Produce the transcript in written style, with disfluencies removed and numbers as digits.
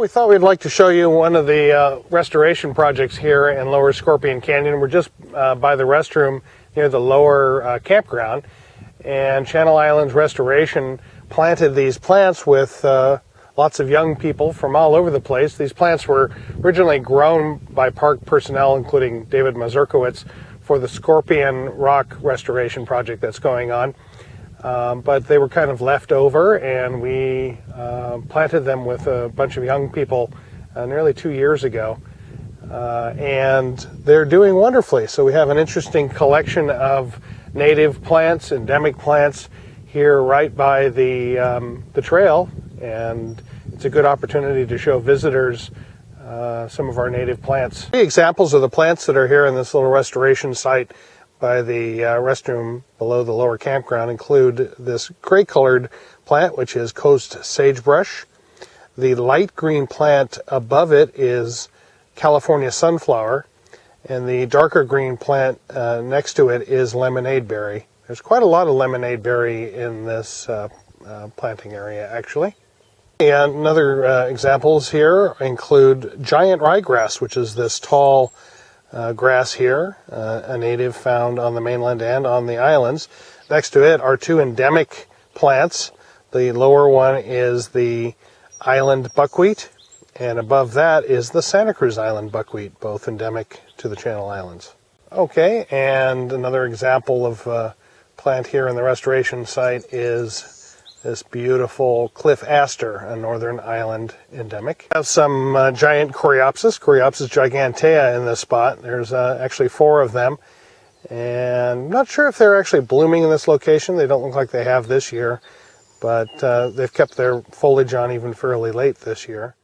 We thought we'd like to show you one of the restoration projects here in Lower Scorpion Canyon. We're just by the restroom near the lower campground, and Channel Islands Restoration planted these plants with lots of young people from all over the place. These plants were originally grown by park personnel, including David Mazurkowitz, for the Scorpion Rock restoration project that's going on. But they were kind of left over, and we planted them with a bunch of young people nearly 2 years ago. And they're doing wonderfully. So we have an interesting collection of native plants, endemic plants, here right by the trail, and it's a good opportunity to show visitors some of our native plants. Three examples of the plants that are here in this little restoration site by the restroom below the lower campground include this gray-colored plant, which is coast sagebrush. The light green plant above it is California sunflower, and the darker green plant next to it is lemonade berry. There's quite a lot of lemonade berry in this planting area, actually. And other examples here include giant ryegrass, which is this tall grass here, a native found on the mainland and on the islands. Next to it are two endemic plants. The lower one is the island buckwheat, and above that is the Santa Cruz Island buckwheat, both endemic to the Channel Islands. Okay, and another example of a plant here in the restoration site is this beautiful cliff aster, a northern island endemic. We have some giant Coreopsis gigantea in this spot. There's actually 4 of them, and I'm not sure if they're actually blooming in this location. They don't look like they have this year, but they've kept their foliage on even fairly late this year.